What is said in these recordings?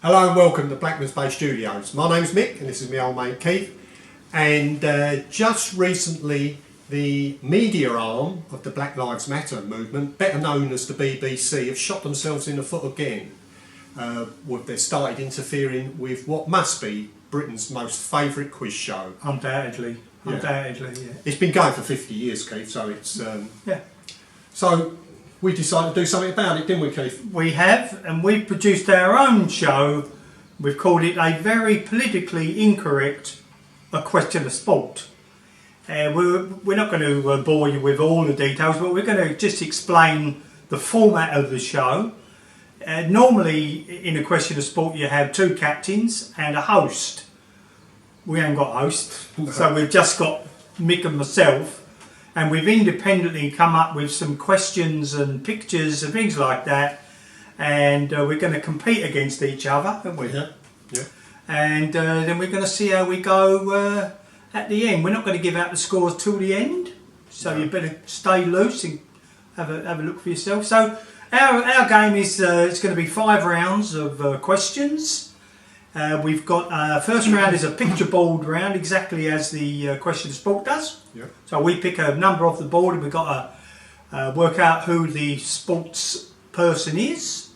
Hello and welcome to Blackmans Bay Studios. My name's Mick and this is my old mate Keith. And just recently the media arm of the Black Lives Matter movement, better known as the BBC, have shot themselves in the foot again. They've started interfering with what must be Britain's most favourite quiz show. Undoubtedly, Yeah. undoubtedly, yeah. It's been going for 50 years, Keith, so it's... Yeah. So we decided to do something about it, didn't we, Keith? We have, and we've produced our own show. We've called it a very politically incorrect A Question of Sport. We're not going to bore you with all the details, but we're going to just explain the format of the show. Normally, in A Question of Sport, you have two captains and a host. We ain't got a host, so we've just got Mick and myself. And we've independently come up with some questions and pictures and things like that. And we're going to compete against each other, aren't we? Yeah. Yeah. And then we're going to see how we go at the end. We're not going to give out the scores till the end, so you better stay loose and have a look for yourself. So our game is it's going to be 5 rounds of questions. We've got first round is a picture board round, exactly as the Question of Sport does. Yeah. So we pick a number off the board and we've got to work out who the sports person is.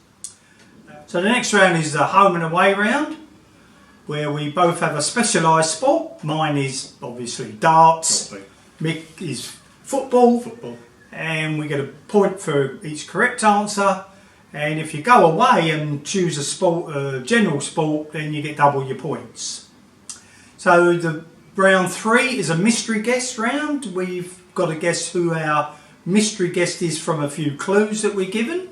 So the next round is the home and away round, where we both have a specialised sport. Mine is obviously darts. Mick is football. And we get a point for each correct answer. And if you go away and choose a sport, general sport, then you get double your points. So the round 3 is a mystery guest round. We've got to guess who our mystery guest is from a few clues that we're given.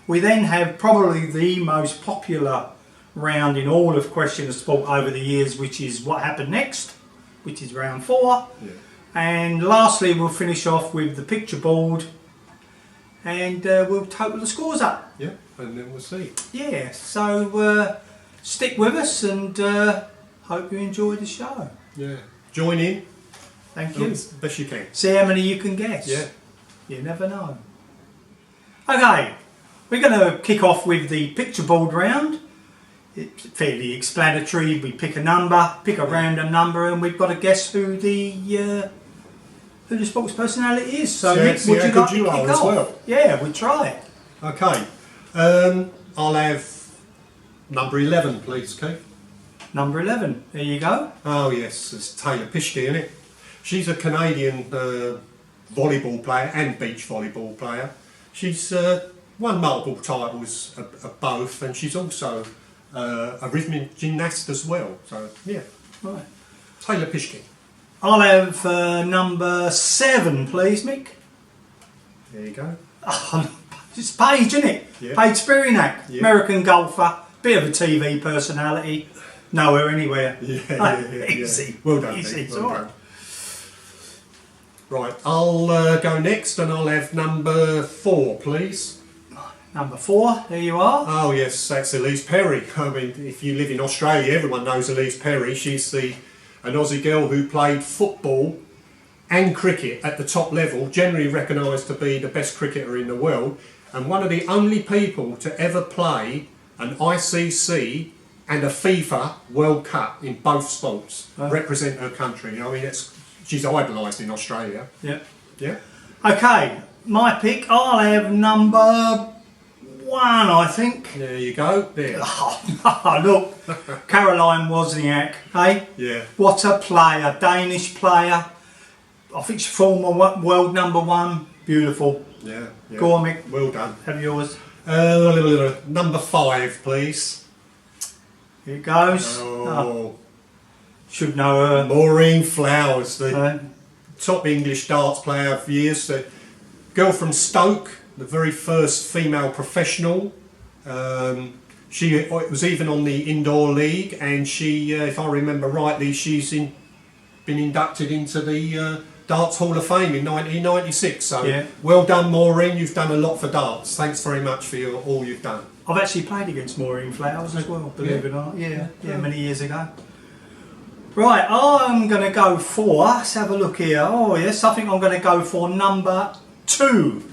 We then have probably the most popular round in all of Question of Sport over the years, which is What Happened Next, which is round 4. Yeah. And lastly, we'll finish off with the picture board. And we'll total the scores up. Yeah, and then we'll see. Yeah, so stick with us and hope you enjoy the show. Yeah. Join in. Thank you. Best you can. See how many you can guess. Yeah. You never know. Okay, we're going to kick off with the picture board round. It's fairly explanatory. We pick a number, pick a random number, and we've got to guess who the sports personality is. So Nick, would you like to kick off? Well. Yeah, we try it. Okay. I'll have number 11, please, Keith. Number 11. There you go. Oh yes, it's Taylor Pischke, isn't it? She's a Canadian volleyball player and beach volleyball player. She's won multiple titles of both, and she's also a rhythmic gymnast as well. So yeah, right. Taylor Pischke. I'll have number 7, please, Mick. There you go. Oh, it's Paige, isn't it? Yeah. Paige Spiranak, yeah. American golfer, bit of a TV personality, nowhere, anywhere. Yeah. Easy. Well done, easy. Nick. Well done. Right, I'll go next, and I'll have number 4, please. Number 4, there you are. Oh yes, that's Elise Perry. I mean, if you live in Australia, everyone knows Elise Perry. She's an Aussie girl who played football and cricket at the top level, generally recognised to be the best cricketer in the world, and one of the only people to ever play an ICC and a FIFA World Cup in both sports, represent her country. I mean, she's idolised in Australia. Yeah. Yeah. Okay, my pick, I'll have number 1, I think. There you go. There. Oh, look, Caroline Wozniak, hey? Yeah. What a player, Danish player. I think she's former world number 1. Beautiful. Yeah. Go on, Mick. Well done. Have yours. Number 5, please. Here it goes. Oh. Should know her. Maureen Flowers, the top English darts player of years. The girl from Stoke, the very first female professional. She was even on the indoor league, and she, if I remember rightly, she's been inducted into the Darts Hall of Fame in 1996. So well done, Maureen. You've done a lot for darts. Thanks very much for all you've done. I've actually played against Maureen Flowers as well, believe it or not. Yeah, many years ago. Right, I'm going to go for, let's have a look here. Oh yes, I think I'm going to go for number 2.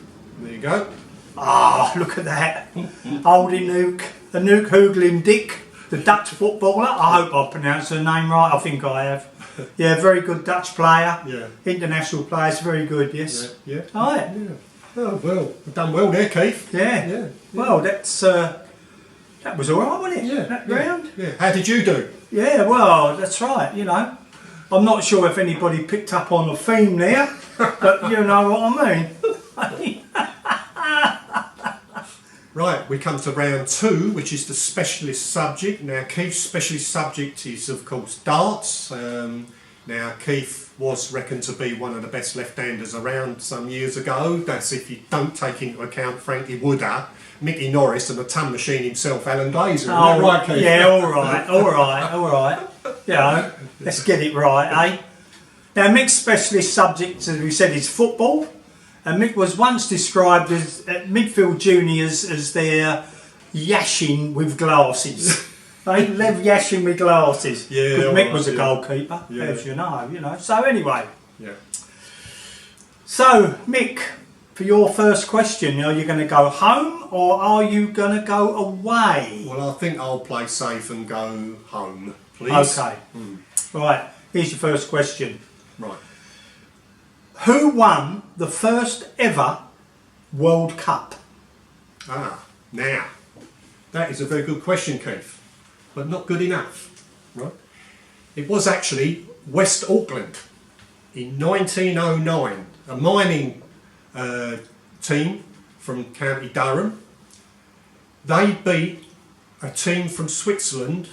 There you go. Ah, look at that. Oldie Nuke, the Nuke Hooglim Dick, the Dutch footballer. I hope I pronounced her name right, I think I have. Yeah, very good Dutch player. Yeah. International players, very good, yes. Yeah. All right. Yeah. Oh, well, we've done well there, Keith. Yeah. Well, that's that was all right, wasn't it? Yeah. That round. Yeah. How did you do? Yeah, well, that's right. You know, I'm not sure if anybody picked up on the theme there, but you know what I mean. Right, we come to round 2, which is the specialist subject. Now, Keith's specialist subject is, of course, darts. Now, Keith was reckoned to be one of the best left-handers around some years ago. That's if you don't take into account Frankie Wooder, Mickey Norris and the ton machine himself, Alan Glazer. Isn't that right, Keith? Yeah, all right. You know, let's get it right, eh? Now, Mick's specialist subject, as we said, is football. And Mick was once described as at midfield juniors as their Yashin with glasses. They Lev Yashin with glasses. Yeah, because Mick was a goalkeeper, yeah. as you know. So anyway. Yeah. So Mick, for your first question, are you going to go home or are you going to go away? Well, I think I'll play safe and go home, please. Okay. Right. Here's your first question. Right. Who won the first ever World Cup? Now, that is a very good question, Keith, but not good enough. Right? It was actually West Auckland in 1909, a mining team from County Durham. They beat a team from Switzerland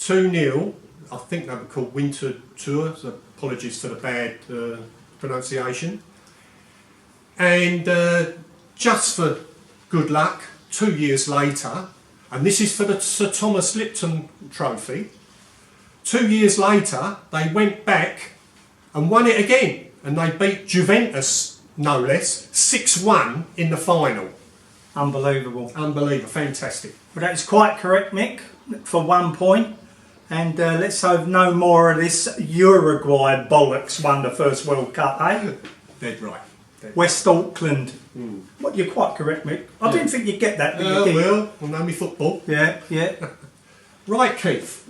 2-0. I think they were called Winter Tour, so apologies for the bad pronunciation. And just for good luck, 2 years later, and this is for the Sir Thomas Lipton Trophy, 2 years later they went back and won it again, and they beat Juventus, no less, 6-1 in the final. Unbelievable. Fantastic. Well, that's quite correct, Mick, for 1 point. And let's hope no more of this Uruguay bollocks won the first World Cup, eh? Dead right. West Auckland. What, you're quite correct, Mick. I didn't think you'd get that, but you did. Well, know me football. Yeah. Right, Keith.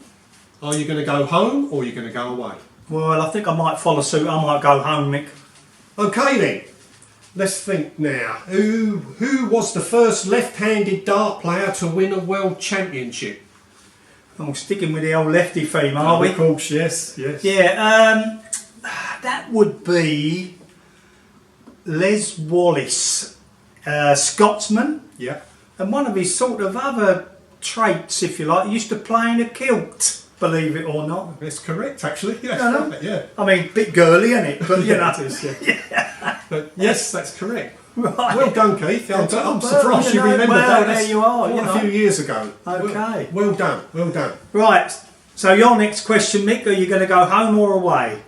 Are you going to go home or are you going to go away? Well, I think I might follow suit. I might go home, Mick. Okay then. Let's think now. Who was the first left-handed dart player to win a world championship? I'm sticking with the old lefty theme, are we? Of course, yes. Yeah, that would be Les Wallace, Scotsman. Yeah. And one of his sort of other traits, if you like, he used to play in a kilt, believe it or not. That's correct, actually. That's right, yeah. I mean, a bit girly, isn't it? But, you know. It is, yeah. But yes, that's correct. Right. Well done, Keith. I'm surprised you remembered that. There you are. Quite a few years ago. Okay. Well done. Right. So your next question, Mick, are you going to go home or away?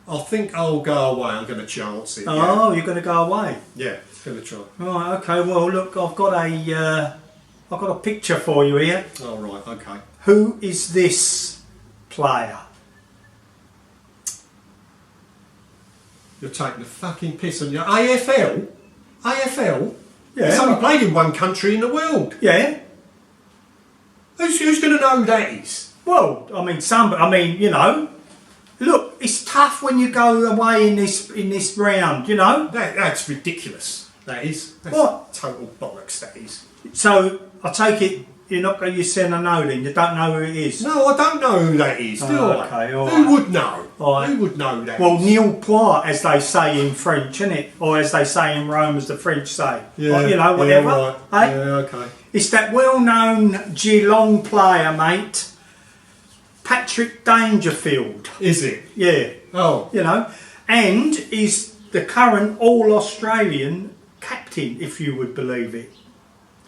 I think I'll go away. I'm going to chance it. Oh, you're going to go away? Yeah, going to try. Right. Okay. Well, look, I've got a picture for you here. All right. Okay. Who is this player? You're taking the fucking piss on your AFL. AFL. Yeah. It's only played in one country in the world. Yeah. Who's going to know who that is? Well, I mean, you know. Look, it's tough when you go away in this round, you know. That's ridiculous. That is. That's what? Total bollocks. That is. So I take it you're saying I know then. You don't know who it is. No, I don't know who that is. Do I? Okay, all Who right. would know? All right. Who would know that? Well, nil point, as they say in French, isn't it? Or as they say in Rome, as the French say. Yeah. Like, you know, whatever. Yeah, right. Hey? Yeah, okay. It's that well-known Geelong player, mate. Patrick Dangerfield. Is it? Yeah. Oh. You know, and is the current All-Australian captain, if you would believe it.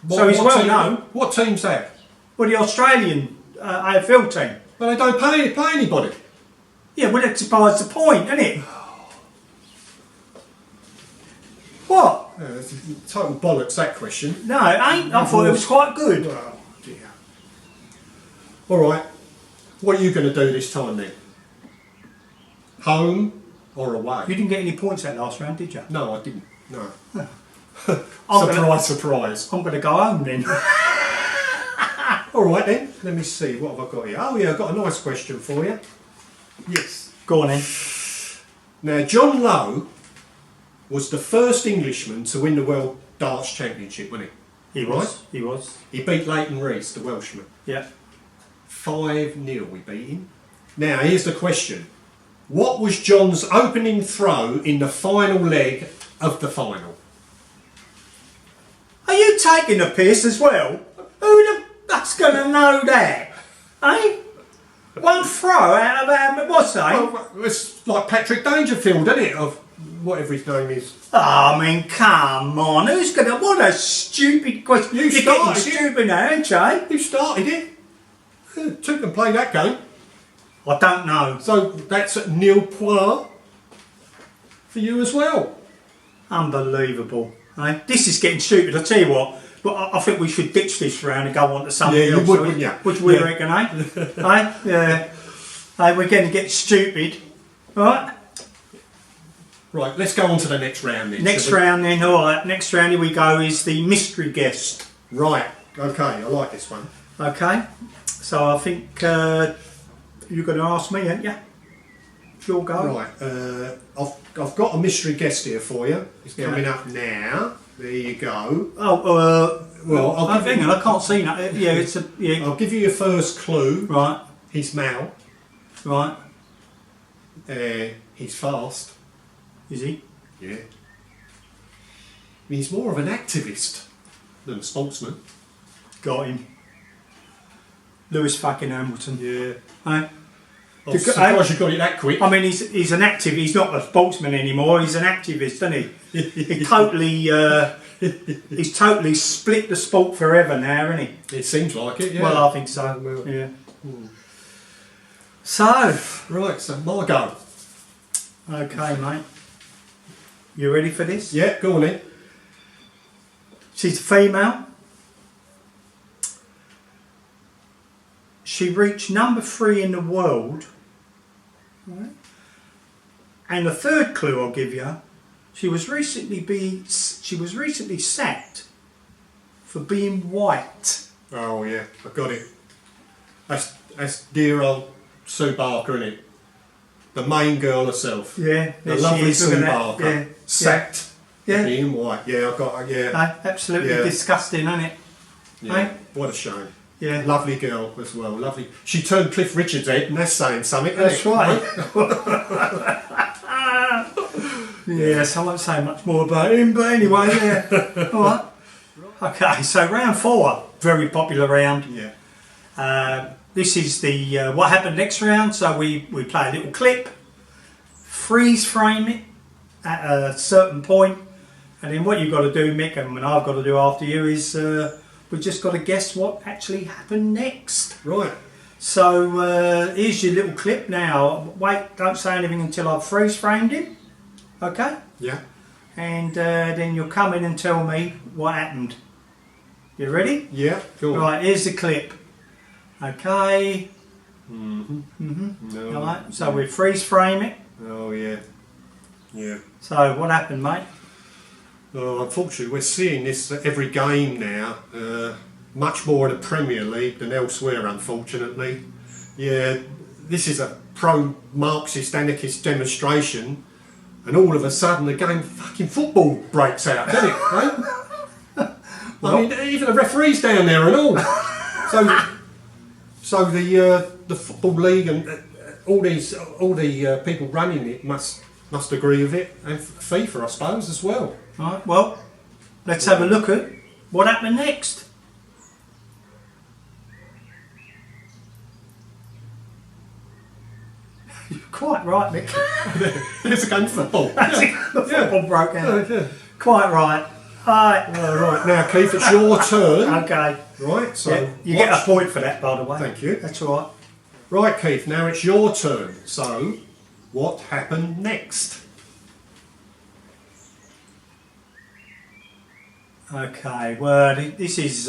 So he's well known. What team's that? Well, the Australian AFL team. Well, they don't play anybody. Yeah, well, that buys the point, isn't it? What? It's total bollocks, that question. No, it ain't. I thought it was quite good. Oh, dear. Alright, what are you going to do this time then? Home or away? You didn't get any points that last round, did you? No, I didn't. No. Surprise. I'm going to go home then. Alright then, let me see, what have I got here? Oh yeah, I've got a nice question for you. Yes. Go on then. Now, John Lowe was the first Englishman to win the World Darts Championship, wasn't he? He was. Right? He was. He beat Leighton Rees, the Welshman. Yeah. 5-0 we beat him. Now, here's the question. What was John's opening throw in the final leg of the final? Are you taking a piss as well? Who the fuck's going to know that? Eh? One throw out of what's that? Well, it's like Patrick Dangerfield, isn't it? Of whatever his name is. Oh, I mean, come on. Who's going to... What a stupid question. You You're started getting stupid now, aren't you? You started it. Two can play that game. I don't know. So that's at nil point for you as well. Unbelievable. Eh? This is getting stupid. I'll tell you what. But I think we should ditch this round and go on to something else. Yeah, you would, wouldn't you? Which we reckon, eh? Eh? Yeah. We're going to get stupid. Right? Right, let's go on to the next round then. Next round then, alright. Next round, here we go, is the mystery guest. Right, okay, I like this one. Okay. So I think you're going to ask me, aren't you? Your go. Right, I've got a mystery guest here for you. It's coming up now. There you go. Oh, well, I'll give hang on, I can't see that. Yeah, it's a... Yeah. I'll give you your first clue. Right. He's male. Right. He's fast. Is he? Yeah. He's more of an activist than a sportsman. Got him. Lewis fucking Hamilton. Yeah. Right. I'm surprised you got it that quick. I mean, he's an active. He's not a sportsman anymore. He's an activist, isn't he? He's totally split the sport forever now, isn't he? It seems like it. Yeah. Well, I think so. Well, yeah. So, right. So my go. Okay, mate. You ready for this? Yeah. Go on then. She's a female. She reached number 3 in the world. Right. And the third clue I'll give you, she was recently sacked for being white. Oh yeah, I got it. That's dear old Sue Barker, isn't it? The main girl herself. Yeah, the lovely Sue Barker. Yeah. Sacked. Yeah. Being white. Yeah, I got it. Yeah. Absolutely disgusting, isn't it? Yeah. Hey? What a shame. Yeah. Lovely girl as well. Lovely. She turned Cliff Richard's head, and that's saying something. That's isn't it? right. Yes, I won't say much more about him, but anyway, yeah. All right. Okay, so round 4, very popular round. Yeah. This is the what happened next round. So we play a little clip, freeze frame it at a certain point, and then what you've got to do, Mick, and what I've got to do after you is we've just got to guess what actually happened next. Right. So here's your little clip now. Wait, don't say anything until I've freeze framed it. Okay? Yeah. And then you'll come in and tell me what happened. You ready? Yeah. Go on. Right, here's the clip. Okay. No. Alright, so we freeze frame it. Oh yeah. Yeah. So what happened, mate? Oh, unfortunately, we're seeing this at every game now. Much more in the Premier League than elsewhere, unfortunately. Yeah, this is a pro-Marxist anarchist demonstration, and all of a sudden the game fucking football breaks out, doesn't it? Right? I mean, even the referee's down there and all. So the football league and all the people running it must agree with it, and FIFA, I suppose, as well. Right, well, let's have a look at what happened next. You're quite right, Mick. There's a game of football. The football broke out. Yeah. Quite right. Right. Right, now Keith, it's your turn. Okay. Right, so... Yeah, you get a point for that, by the way. Thank you. That's all right. Right, Keith, now it's your turn. So, what happened next? Okay, well, this is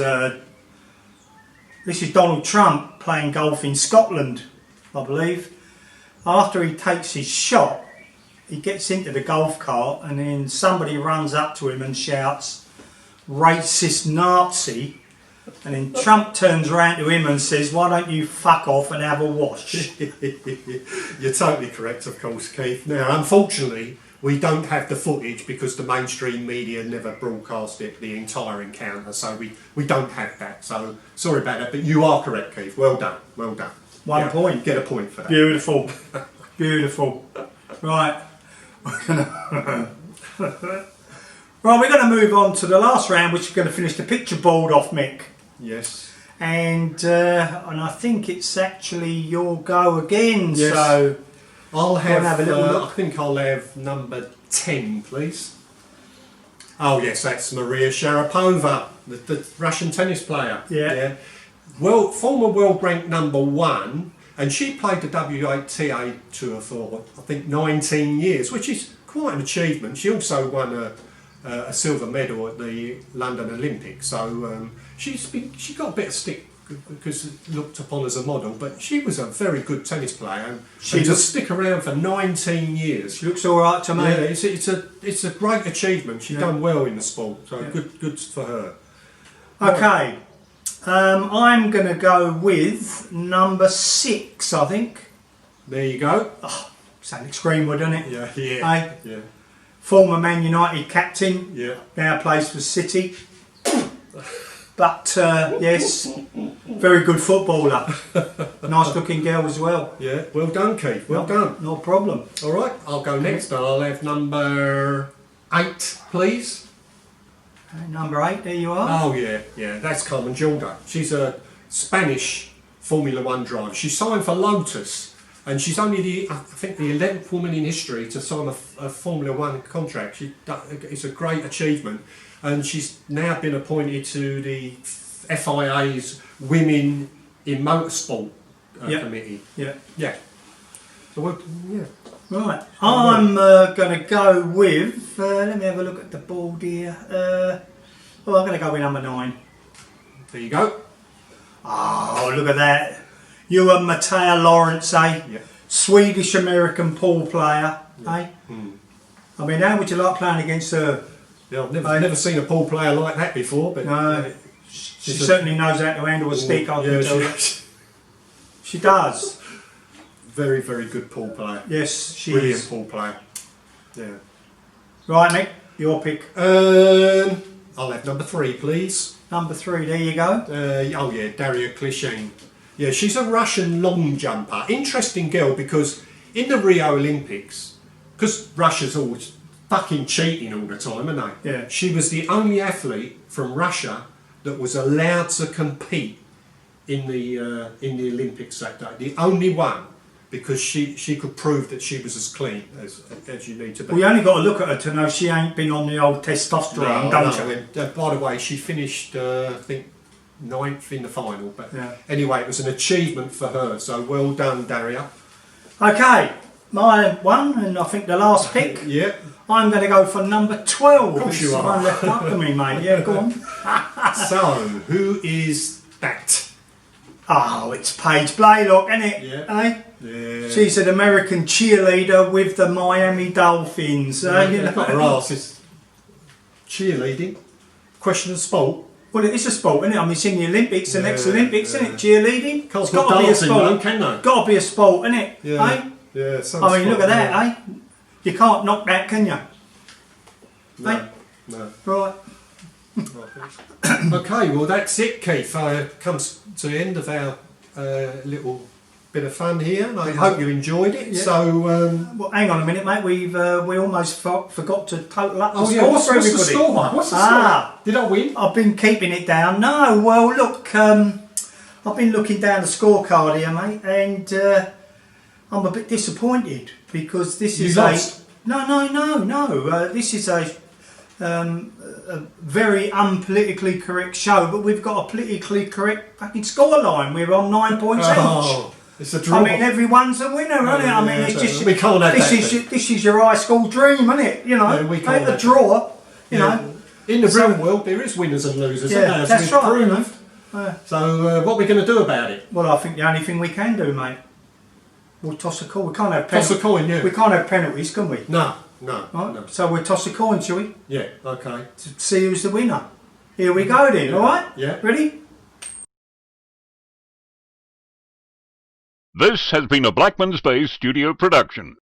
Donald Trump playing golf in Scotland, I believe. After he takes his shot, he gets into the golf cart and then somebody runs up to him and shouts, "Racist Nazi," and then Trump turns around to him and says, "Why don't you fuck off and have a wash?" You're totally correct, of course, Keith. Now, unfortunately, we don't have the footage because the mainstream media never broadcast it, the entire encounter, so we don't have that. So, sorry about that, but you are correct, Keith. Well done, well done. One point. Get a point for that. Beautiful. Beautiful. Right. Right, we're going to move on to the last round, which is going to finish the picture board off, Mick. Yes. And I think it's actually your go again. Yes. So I'll have a little look. I think I'll have number 10, please. Oh yes, that's Maria Sharapova, the Russian tennis player. Yeah. Well, former world ranked number 1, and she played the WTA tour for I think 19 years, which is quite an achievement. She also won a silver medal at the London Olympics, so she got a bit of stick because looked upon as a model, but she was a very good tennis player, and to stick around for 19 years. She looks all right to me. Yeah, it's a great achievement. She's done well in the sport, so good for her. Okay, I'm going to go with number 6, I think. There you go. Oh, it's Alex Greenwood, isn't it? Yeah. Yeah. Former Man United captain. Yeah. Now plays for City. But yes, very good footballer. Nice looking girl as well. Yeah, well done, Keith. Well done. No problem. All right, I'll go next. I'll have number 8, please. Number 8, there you are. Oh yeah, that's Carmen Gilda. She's a Spanish Formula 1 driver. She signed for Lotus, and she's only I think the 11th woman in history to sign a Formula 1 contract. It's a great achievement, and she's now been appointed to the FIA's Women in Motorsport committee. Yeah. So Right, I'm going to go with, let me have a look at the board here. I'm going to go with number 9. There you go. Oh, look at that. You and Matea Lawrence, eh? Yeah. Swedish-American pool player, eh? Mm. I mean, how would you like playing against her? Yeah, I've never seen a pool player like that before, but she certainly knows how to handle a stick, I can tell you. She does. Very, very good pool player. Yes, she Brilliant is. pool player. Yeah. Right, Nick, your pick. I'll have number 3, please. Number 3, there you go. Daria Klishin. Yeah, she's a Russian long jumper. Interesting girl because in the Rio Olympics, because Russia's always fucking cheating all the time, aren't they? Yeah. She was the only athlete from Russia that was allowed to compete in the Olympics that day. The only one, because she could prove that she was as clean as you need to be. We only got to look at her to know she ain't been on the old testosterone, don't you? By the way, she finished, I think, 9th in the final. But Yeah. anyway, it was an achievement for her. So well done, Daria. Okay, my one, and I think the last pick. Yeah. I'm going to go for number 12. Of course you It's are. the one left up to me, mate. Yeah, go on. So who is that? Oh, it's Paige Blaylock, isn't it? Yeah. Eh? Yeah. She's an American cheerleader with the Miami Dolphins. You know? Got her arse. It's cheerleading. Question of sport. Well, it is a sport, isn't it? I mean, it's in the Olympics, the next Olympics, isn't it? Cheerleading. Can't It's put got to be a darts in one, sport. can they? Got to be a sport, isn't it? Yeah. Eh? Yeah. some I mean, look sport, at that, eh? You can't knock that, can you? No. Eh? No. Right. Okay, well that's it, Keith. Comes to the end of our little bit of fun here, and I hope you enjoyed it. Yeah. So, Well, hang on a minute, mate. We almost forgot to total up the oh yeah, score what's for the everybody. score? What's the Ah. score? Did I win? I've been keeping it down. No, well, look, I've been looking down the scorecard here, mate, and I'm a bit disappointed because this is lost? No. This is a very unpolitically correct show, but we've got a politically correct fucking scoreline. We're on 9 points Oh, it's a draw. I mean, everyone's a winner, isn't it? I mean, it's just we can't have this that. is this is your high school dream, isn't it? You know, Yeah, we can't the have draw. You Yeah. know, In the real world, there is winners and losers, Yeah, isn't there, as that's we've right, you know. proved. So what are we going to do about it? Well, I think the only thing we can do, mate, we'll toss a coin. We can't have Toss a coin, yeah. We can't have penalties, can we? No. Right? So we'll toss a coin, shall we? Yeah, okay. To see who's the winner. Here we go then, alright? Yeah. Ready? This has been a Blackmans Bay Studio production.